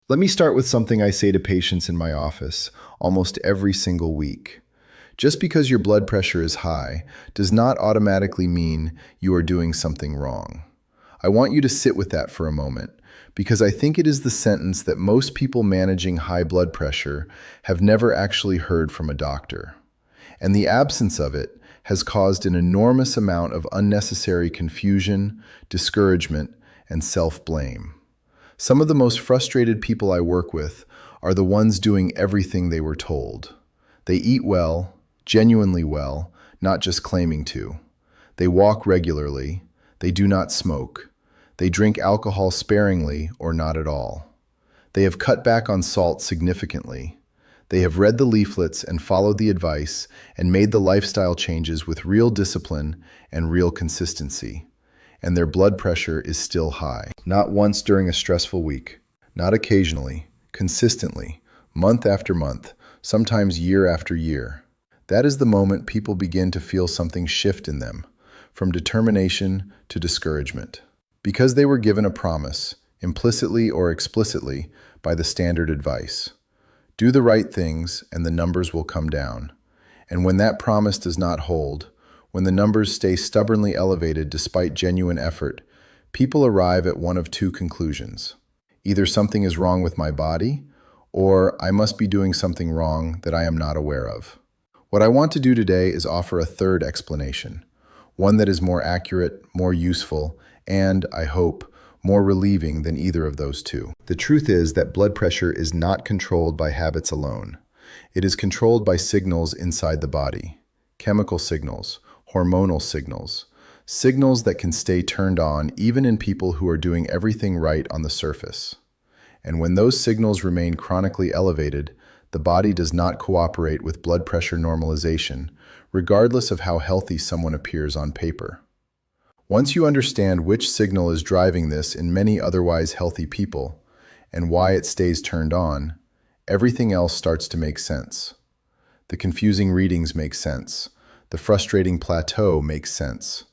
Let me start with something I say to patients in my office almost every single week. Just because your blood pressure is high does not automatically mean you are doing something wrong. I want you to sit with that for a moment because I think it is the sentence that most people managing high blood pressure have never actually heard from a doctor. And the absence of it has caused an enormous amount of unnecessary confusion, discouragement, and self-blame. Some of the most frustrated people I work with are the ones doing everything they were told. They eat well, genuinely well, not just claiming to. They walk regularly. They do not smoke. They drink alcohol sparingly or not at all. They have cut back on salt significantly. They have read the leaflets and followed the advice and made the lifestyle changes with real discipline and real consistency. And their blood pressure is still high. Not once during a stressful week, not occasionally, consistently, month after month, sometimes year after year. That is the moment people begin to feel something shift in them, from determination to discouragement. Because they were given a promise, implicitly or explicitly, by the standard advice. Do the right things and the numbers will come down. And when that promise does not hold, when the numbers stay stubbornly elevated despite genuine effort, people arrive at one of two conclusions. Either something is wrong with my body, or I must be doing something wrong that I am not aware of. What I want to do today is offer a third explanation, one that is more accurate, more useful, and, I hope, more relieving than either of those two. The truth is that blood pressure is not controlled by habits alone. It is controlled by signals inside the body, chemical signals, hormonal signals, signals that can stay turned on even in people who are doing everything right on the surface. And when those signals remain chronically elevated, the body does not cooperate with blood pressure normalization, regardless of how healthy someone appears on paper. Once you understand which signal is driving this in many otherwise healthy people, and why it stays turned on, everything else starts to make sense. The confusing readings make sense. The frustrating plateau makes sense.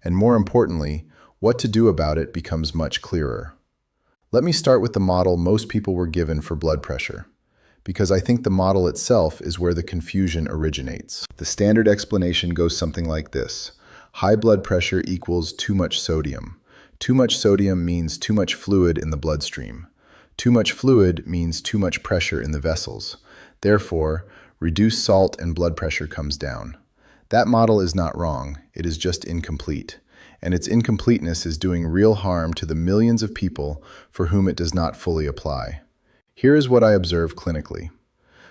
And more importantly, what to do about it becomes much clearer. Let me start with the model most people were given for blood pressure, because I think the model itself is where the confusion originates. The standard explanation goes something like this. High blood pressure equals too much sodium. Too much sodium means too much fluid in the bloodstream. Too much fluid means too much pressure in the vessels. Therefore, reduced salt and blood pressure comes down. That model is not wrong, it is just incomplete. And its incompleteness is doing real harm to the millions of people for whom it does not fully apply. Here is what I observe clinically.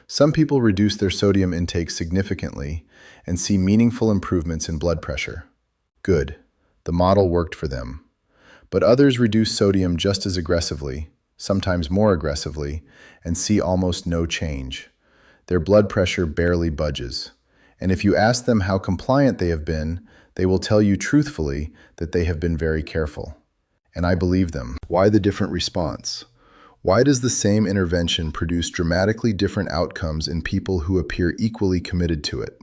Some people reduce their sodium intake significantly and see meaningful improvements in blood pressure. Good. The model worked for them. But others reduce sodium just as aggressively, sometimes more aggressively, and see almost no change. Their blood pressure barely budges. And if you ask them how compliant they have been, they will tell you truthfully that they have been very careful. And I believe them. Why the different response? Why does the same intervention produce dramatically different outcomes in people who appear equally committed to it?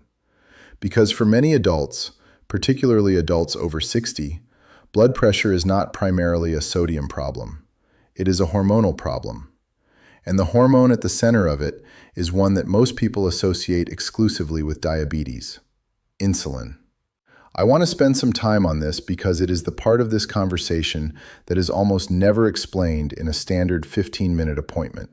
Because for many adults, particularly adults over 60, blood pressure is not primarily a sodium problem. It is a hormonal problem. And the hormone at the center of it is one that most people associate exclusively with diabetes: insulin. I want to spend some time on this because it is the part of this conversation that is almost never explained in a standard 15-minute appointment.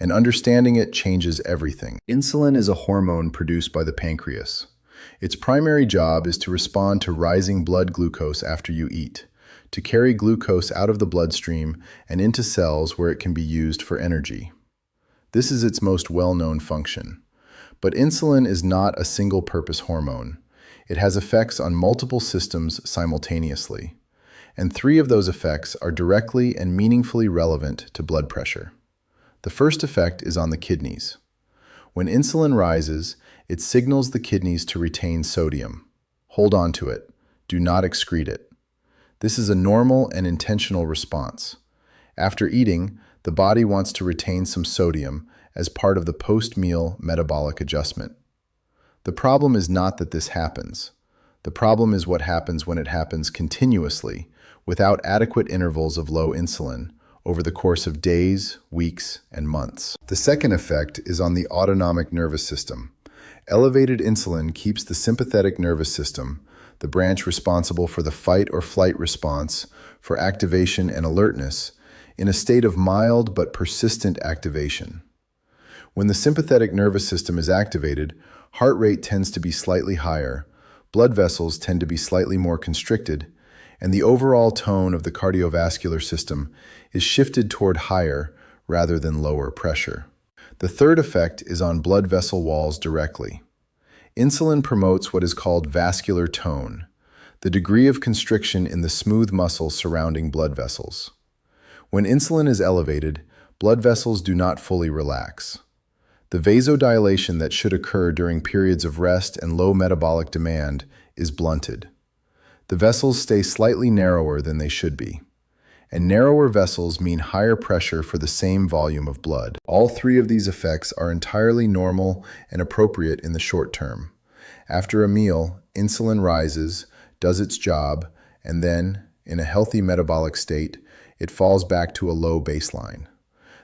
And understanding it changes everything. Insulin is a hormone produced by the pancreas. Its primary job is to respond to rising blood glucose after you eat, to carry glucose out of the bloodstream and into cells where it can be used for energy. This is its most well-known function. But insulin is not a single-purpose hormone. It has effects on multiple systems simultaneously, and 3 of those effects are directly and meaningfully relevant to blood pressure. The first effect is on the kidneys. When insulin rises, it signals the kidneys to retain sodium. Hold on to it. Do not excrete it. This is a normal and intentional response. After eating, the body wants to retain some sodium as part of the post-meal metabolic adjustment. The problem is not that this happens. The problem is what happens when it happens continuously, without adequate intervals of low insulin, over the course of days, weeks, and months. The second effect is on the autonomic nervous system. Elevated insulin keeps the sympathetic nervous system, the branch responsible for the fight or flight response, for activation and alertness, in a state of mild but persistent activation. When the sympathetic nervous system is activated, heart rate tends to be slightly higher, blood vessels tend to be slightly more constricted, and the overall tone of the cardiovascular system is shifted toward higher rather than lower pressure. The third effect is on blood vessel walls directly. Insulin promotes what is called vascular tone, the degree of constriction in the smooth muscle surrounding blood vessels. When insulin is elevated, blood vessels do not fully relax. The vasodilation that should occur during periods of rest and low metabolic demand is blunted. The vessels stay slightly narrower than they should be. And narrower vessels mean higher pressure for the same volume of blood. All three of these effects are entirely normal and appropriate in the short term. After a meal, insulin rises, does its job, and then, in a healthy metabolic state, it falls back to a low baseline.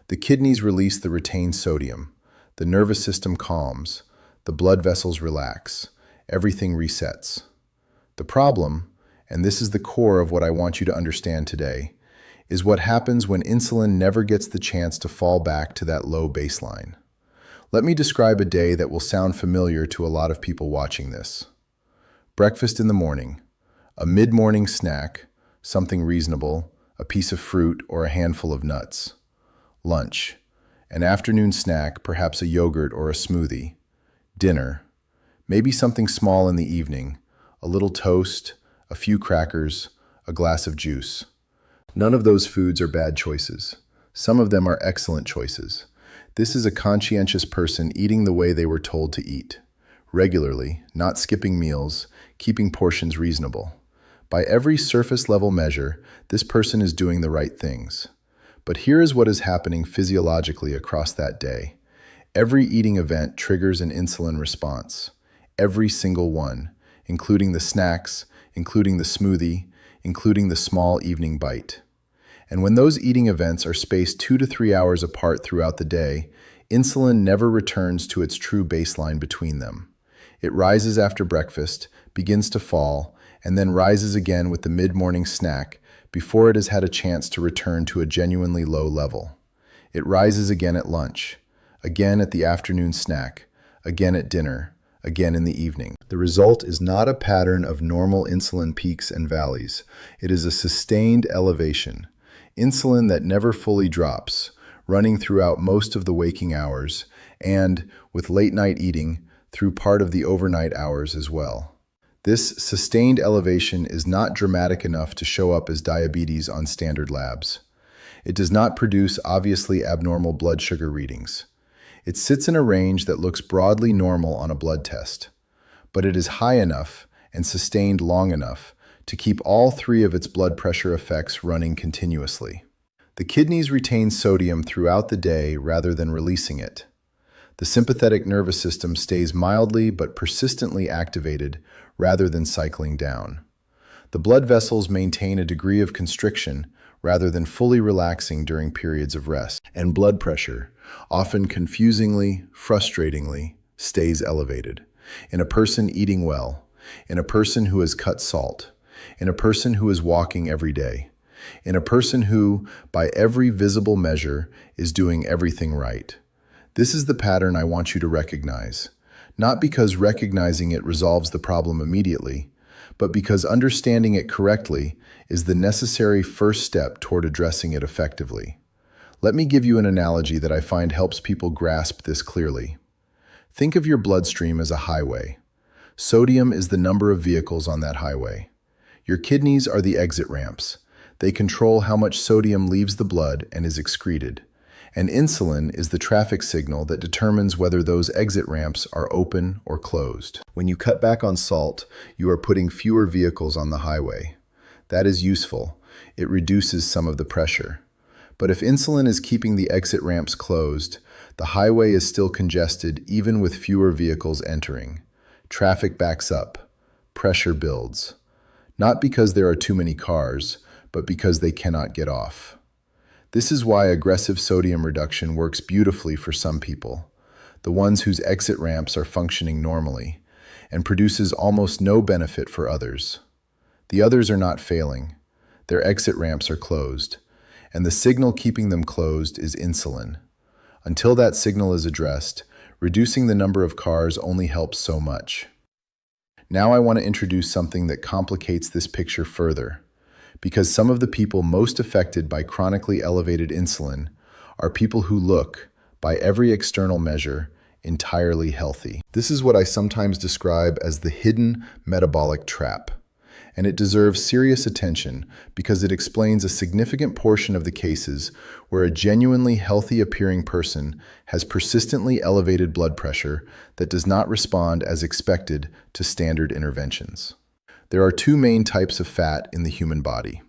The kidneys release the retained sodium. The nervous system calms. The blood vessels relax. Everything resets. The problem, and this is the core of what I want you to understand today, is what happens when insulin never gets the chance to fall back to that low baseline. Let me describe a day that will sound familiar to a lot of people watching this. Breakfast in the morning, a mid-morning snack, something reasonable, a piece of fruit or a handful of nuts. Lunch, an afternoon snack, perhaps a yogurt or a smoothie. Dinner, maybe something small in the evening, a little toast, a few crackers, a glass of juice. None of those foods are bad choices. Some of them are excellent choices. This is a conscientious person eating the way they were told to eat, regularly, not skipping meals, keeping portions reasonable. By every surface-level measure, this person is doing the right things. But here is what is happening physiologically across that day. Every eating event triggers an insulin response. Every single one, including the snacks, including the smoothie, including the small evening bite. And when those eating events are spaced 2 to 3 hours apart throughout the day, insulin never returns to its true baseline between them. It rises after breakfast, begins to fall, and then rises again with the mid-morning snack before it has had a chance to return to a genuinely low level. It rises again at lunch, again at the afternoon snack, again at dinner, again in the evening. The result is not a pattern of normal insulin peaks and valleys. It is a sustained elevation. Insulin that never fully drops, running throughout most of the waking hours, and, with late-night eating, through part of the overnight hours as well. This sustained elevation is not dramatic enough to show up as diabetes on standard labs. It does not produce obviously abnormal blood sugar readings. It sits in a range that looks broadly normal on a blood test, but it is high enough and sustained long enough to keep all three of its blood pressure effects running continuously. The kidneys retain sodium throughout the day rather than releasing it. The sympathetic nervous system stays mildly but persistently activated rather than cycling down. The blood vessels maintain a degree of constriction rather than fully relaxing during periods of rest. And blood pressure, often confusingly, frustratingly, stays elevated. In a person eating well, in a person who has cut salt, in a person who is walking every day, in a person who, by every visible measure, is doing everything right. This is the pattern I want you to recognize, not because recognizing it resolves the problem immediately, but because understanding it correctly is the necessary first step toward addressing it effectively. Let me give you an analogy that I find helps people grasp this clearly. Think of your bloodstream as a highway. Sodium is the number of vehicles on that highway. Your kidneys are the exit ramps. They control how much sodium leaves the blood and is excreted. And insulin is the traffic signal that determines whether those exit ramps are open or closed. When you cut back on salt, you are putting fewer vehicles on the highway. That is useful. It reduces some of the pressure. But if insulin is keeping the exit ramps closed, the highway is still congested even with fewer vehicles entering. Traffic backs up. Pressure builds. Not because there are too many cars, but because they cannot get off. This is why aggressive sodium reduction works beautifully for some people, the ones whose exit ramps are functioning normally, and produces almost no benefit for others. The others are not failing. Their exit ramps are closed, and the signal keeping them closed is insulin. Until that signal is addressed, reducing the number of cars only helps so much. Now I want to introduce something that complicates this picture further, because some of the people most affected by chronically elevated insulin are people who look, by every external measure, entirely healthy. This is what I sometimes describe as the hidden metabolic trap, and it deserves serious attention because it explains a significant portion of the cases where a genuinely healthy-appearing person has persistently elevated blood pressure that does not respond as expected to standard interventions. There are two main types of fat in the human body: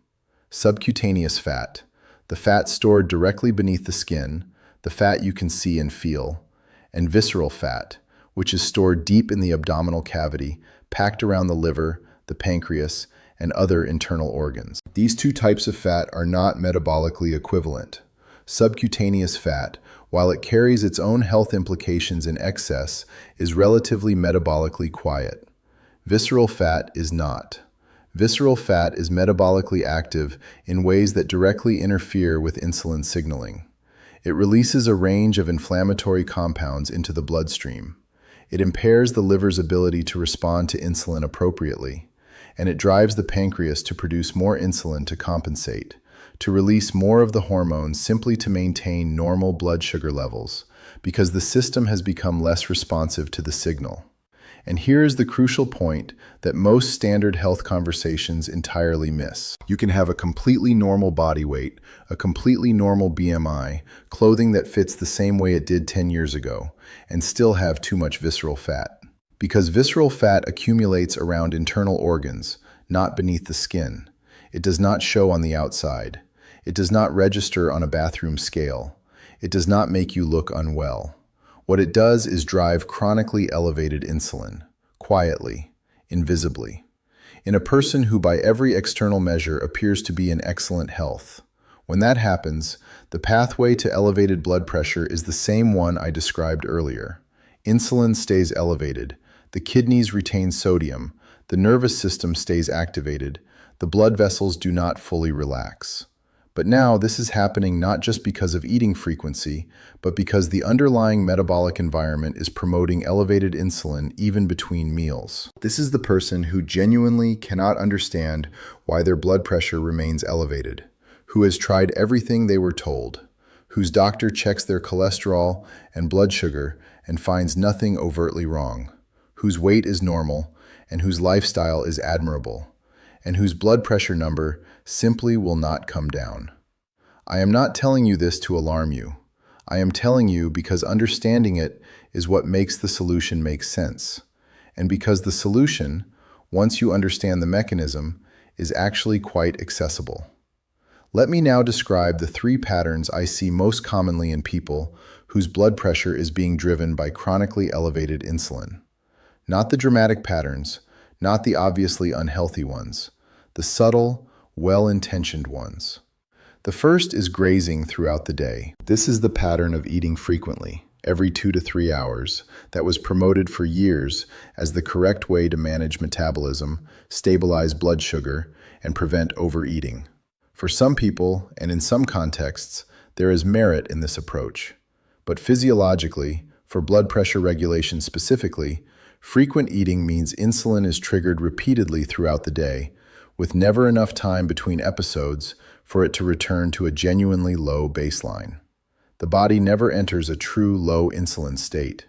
subcutaneous fat, the fat stored directly beneath the skin, the fat you can see and feel, and visceral fat, which is stored deep in the abdominal cavity, packed around the liver, the pancreas, and other internal organs. These two types of fat are not metabolically equivalent. Subcutaneous fat, while it carries its own health implications in excess, is relatively metabolically quiet. Visceral fat is not. Visceral fat is metabolically active in ways that directly interfere with insulin signaling. It releases a range of inflammatory compounds into the bloodstream. It impairs the liver's ability to respond to insulin appropriately, and it drives the pancreas to produce more insulin to compensate, to release more of the hormones simply to maintain normal blood sugar levels, because the system has become less responsive to the signal. And here is the crucial point that most standard health conversations entirely miss. You can have a completely normal body weight, a completely normal BMI, clothing that fits the same way it did 10 years ago, and still have too much visceral fat. Because visceral fat accumulates around internal organs, not beneath the skin. It does not show on the outside. It does not register on a bathroom scale. It does not make you look unwell. What it does is drive chronically elevated insulin, quietly, invisibly, in a person who by every external measure appears to be in excellent health. When that happens, the pathway to elevated blood pressure is the same one I described earlier. Insulin stays elevated, the kidneys retain sodium, the nervous system stays activated, the blood vessels do not fully relax. But now this is happening not just because of eating frequency, but because the underlying metabolic environment is promoting elevated insulin even between meals. This is the person who genuinely cannot understand why their blood pressure remains elevated, who has tried everything they were told, whose doctor checks their cholesterol and blood sugar and finds nothing overtly wrong, whose weight is normal and whose lifestyle is admirable, and whose blood pressure number simply will not come down. I am not telling you this to alarm you. I am telling you because understanding it is what makes the solution make sense. And because the solution, once you understand the mechanism, is actually quite accessible. Let me now describe the three patterns I see most commonly in people whose blood pressure is being driven by chronically elevated insulin. Not the dramatic patterns, not the obviously unhealthy ones, the subtle, well-intentioned ones. The first is grazing throughout the day. This is the pattern of eating frequently, every 2 to 3 hours, that was promoted for years as the correct way to manage metabolism, stabilize blood sugar, and prevent overeating. For some people, and in some contexts, there is merit in this approach. But physiologically, for blood pressure regulation specifically, frequent eating means insulin is triggered repeatedly throughout the day, with never enough time between episodes for it to return to a genuinely low baseline. The body never enters a true low insulin state.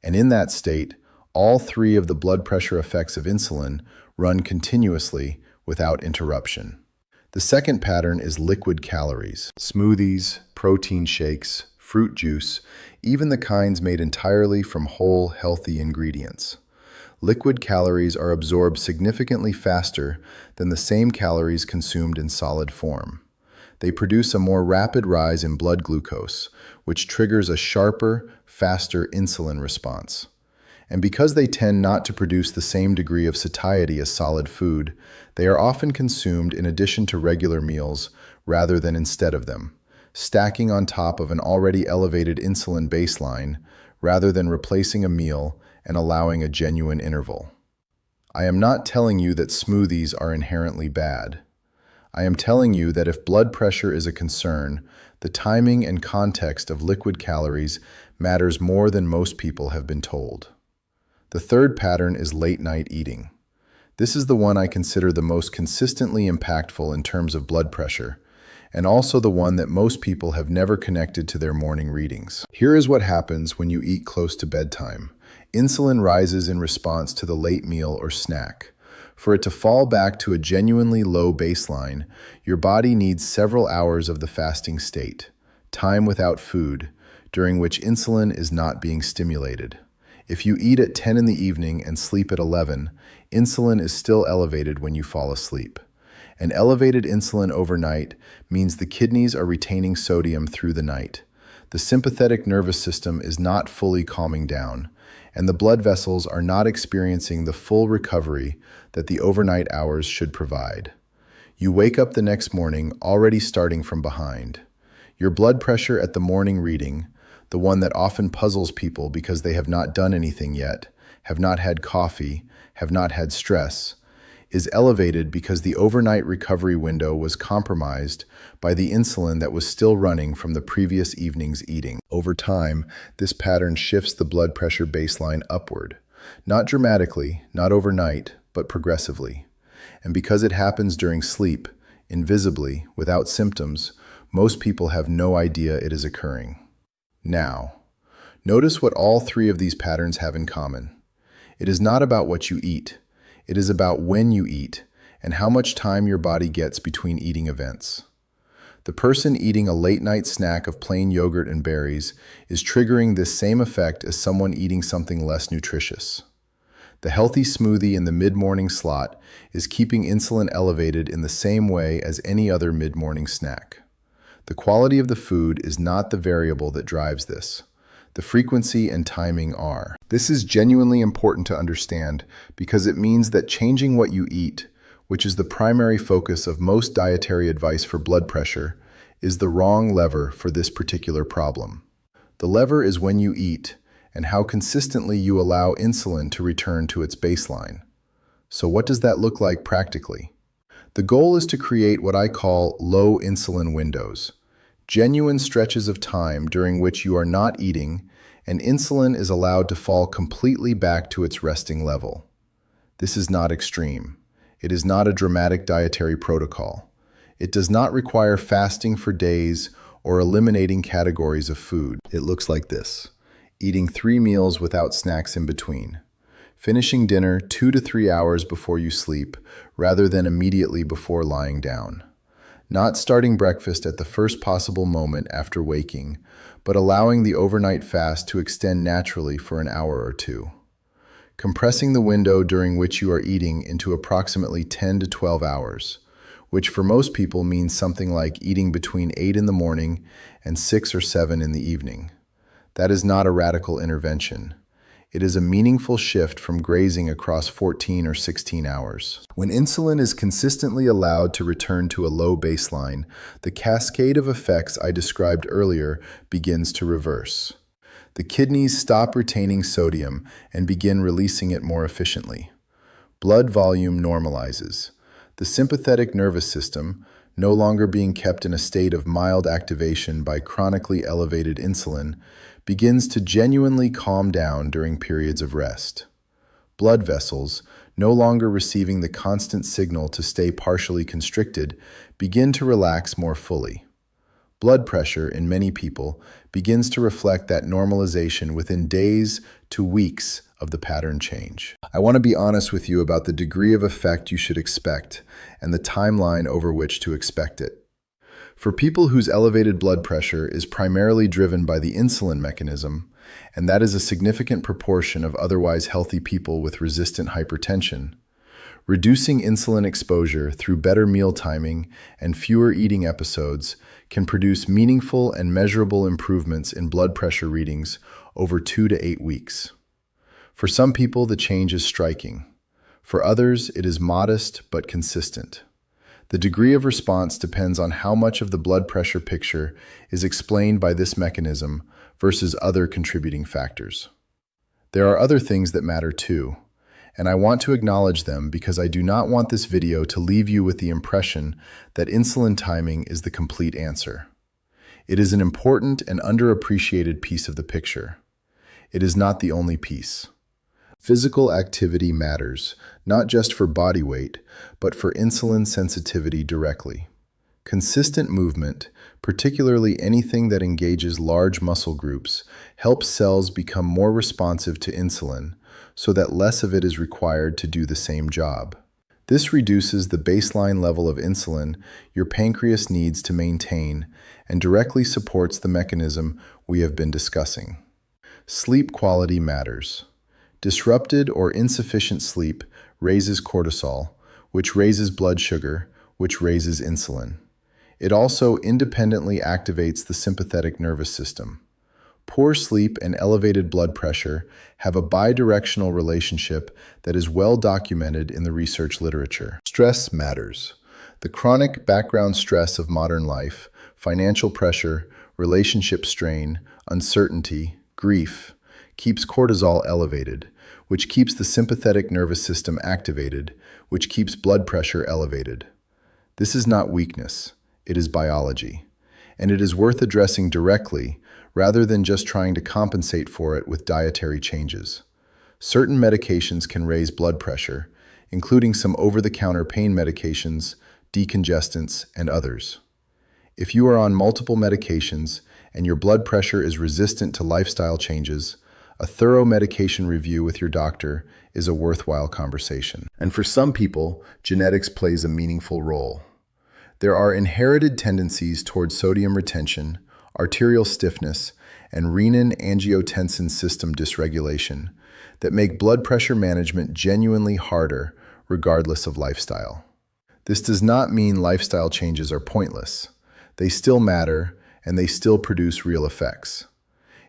And in that state, all three of the blood pressure effects of insulin run continuously without interruption. The second pattern is liquid calories. Smoothies, protein shakes, fruit juice, even the kinds made entirely from whole, healthy ingredients. Liquid calories are absorbed significantly faster than the same calories consumed in solid form. They produce a more rapid rise in blood glucose, which triggers a sharper, faster insulin response. And because they tend not to produce the same degree of satiety as solid food, they are often consumed in addition to regular meals rather than instead of them, stacking on top of an already elevated insulin baseline rather than replacing a meal and allowing a genuine interval. I am not telling you that smoothies are inherently bad. I am telling you that if blood pressure is a concern, the timing and context of liquid calories matters more than most people have been told. The third pattern is late-night eating. This is the one I consider the most consistently impactful in terms of blood pressure, and also the one that most people have never connected to their morning readings. Here is what happens when you eat close to bedtime. Insulin rises in response to the late meal or snack. For it to fall back to a genuinely low baseline, your body needs several hours of the fasting state, time without food, during which insulin is not being stimulated. If you eat at 10 in the evening and sleep at 11, insulin is still elevated when you fall asleep. An elevated insulin overnight means the kidneys are retaining sodium through the night. The sympathetic nervous system is not fully calming down, and the blood vessels are not experiencing the full recovery that the overnight hours should provide. You wake up the next morning already starting from behind. Your blood pressure at the morning reading, the one that often puzzles people because they have not done anything yet, have not had coffee, have not had stress, is elevated because the overnight recovery window was compromised by the insulin that was still running from the previous evening's eating. Over time, this pattern shifts the blood pressure baseline upward. Not dramatically, not overnight, but progressively. And because it happens during sleep, invisibly, without symptoms, most people have no idea it is occurring. Now, notice what all three of these patterns have in common. It is not about what you eat. It is about when you eat and how much time your body gets between eating events. The person eating a late-night snack of plain yogurt and berries is triggering this same effect as someone eating something less nutritious. The healthy smoothie in the mid-morning slot is keeping insulin elevated in the same way as any other mid-morning snack. The quality of the food is not the variable that drives this. The frequency and timing are. This is genuinely important to understand because it means that changing what you eat, which is the primary focus of most dietary advice for blood pressure, is the wrong lever for this particular problem. The lever is when you eat and how consistently you allow insulin to return to its baseline. So what does that look like practically? The goal is to create what I call low insulin windows. Genuine stretches of time during which you are not eating and insulin is allowed to fall completely back to its resting level. This is not extreme. It is not a dramatic dietary protocol. It does not require fasting for days or eliminating categories of food. It looks like this: eating 3 meals without snacks in between, finishing dinner 2 to 3 hours before you sleep rather than immediately before lying down. Not starting breakfast at the first possible moment after waking, but allowing the overnight fast to extend naturally for an hour or two. Compressing the window during which you are eating into approximately 10 to 12 hours, which for most people means something like eating between 8 in the morning and 6 or 7 in the evening. That is not a radical intervention. It is a meaningful shift from grazing across 14 or 16 hours. When insulin is consistently allowed to return to a low baseline, the cascade of effects I described earlier begins to reverse. The kidneys stop retaining sodium and begin releasing it more efficiently. Blood volume normalizes. The sympathetic nervous system, no longer being kept in a state of mild activation by chronically elevated insulin, begins to genuinely calm down during periods of rest. Blood vessels, no longer receiving the constant signal to stay partially constricted, begin to relax more fully. Blood pressure in many people begins to reflect that normalization within days to weeks of the pattern change. I want to be honest with you about the degree of effect you should expect and the timeline over which to expect it. For people whose elevated blood pressure is primarily driven by the insulin mechanism, and that is a significant proportion of otherwise healthy people with resistant hypertension, reducing insulin exposure through better meal timing and fewer eating episodes can produce meaningful and measurable improvements in blood pressure readings over 2 to 8 weeks. For some people, the change is striking. For others, it is modest but consistent. The degree of response depends on how much of the blood pressure picture is explained by this mechanism versus other contributing factors. There are other things that matter too, and I want to acknowledge them because I do not want this video to leave you with the impression that insulin timing is the complete answer. It is an important and underappreciated piece of the picture. It is not the only piece. Physical activity matters, not just for body weight, but for insulin sensitivity directly. Consistent movement, particularly anything that engages large muscle groups, helps cells become more responsive to insulin, so that less of it is required to do the same job. This reduces the baseline level of insulin your pancreas needs to maintain and directly supports the mechanism we have been discussing. Sleep quality matters. Disrupted or insufficient sleep raises cortisol, which raises blood sugar, which raises insulin. It also independently activates the sympathetic nervous system. Poor sleep and elevated blood pressure have a bidirectional relationship that is well documented in the research literature. Stress matters. The chronic background stress of modern life, financial pressure, relationship strain, uncertainty, grief, keeps cortisol elevated, which keeps the sympathetic nervous system activated, which keeps blood pressure elevated. This is not weakness, it is biology, and it is worth addressing directly rather than just trying to compensate for it with dietary changes. Certain medications can raise blood pressure, including some over-the-counter pain medications, decongestants, and others. If you are on multiple medications and your blood pressure is resistant to lifestyle changes, a thorough medication review with your doctor is a worthwhile conversation. And for some people, genetics plays a meaningful role. There are inherited tendencies towards sodium retention, arterial stiffness, and renin-angiotensin system dysregulation that make blood pressure management genuinely harder regardless of lifestyle. This does not mean lifestyle changes are pointless. They still matter, and they still produce real effects.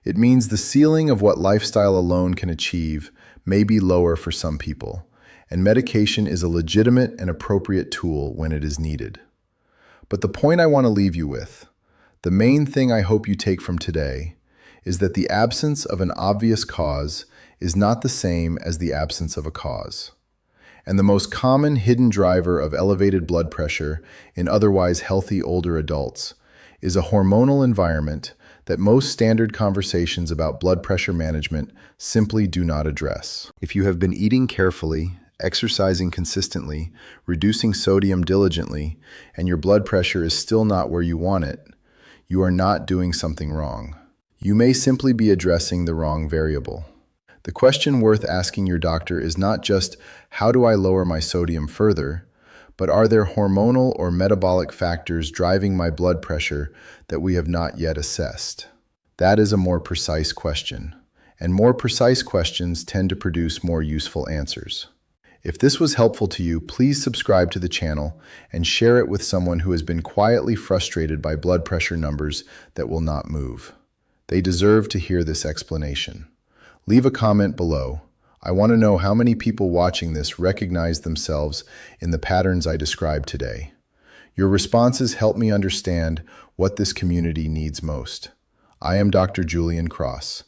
It means the ceiling of what lifestyle alone can achieve may be lower for some people, and medication is a legitimate and appropriate tool when it is needed. But the point I want to leave you with, the main thing I hope you take from today, is that the absence of an obvious cause is not the same as the absence of a cause. And the most common hidden driver of elevated blood pressure in otherwise healthy older adults is a hormonal environment that most standard conversations about blood pressure management simply do not address. If you have been eating carefully, exercising consistently, reducing sodium diligently, and your blood pressure is still not where you want it, you are not doing something wrong. You may simply be addressing the wrong variable. The question worth asking your doctor is not just, how do I lower my sodium further, but are there hormonal or metabolic factors driving my blood pressure that we have not yet assessed? That is a more precise question, and more precise questions tend to produce more useful answers. If this was helpful to you, please subscribe to the channel and share it with someone who has been quietly frustrated by blood pressure numbers that will not move. They deserve to hear this explanation. Leave a comment below. I want to know how many people watching this recognize themselves in the patterns I described today. Your responses help me understand what this community needs most. I am Dr. Julian Cross.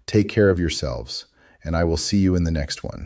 Take care of yourselves, and I will see you in the next one.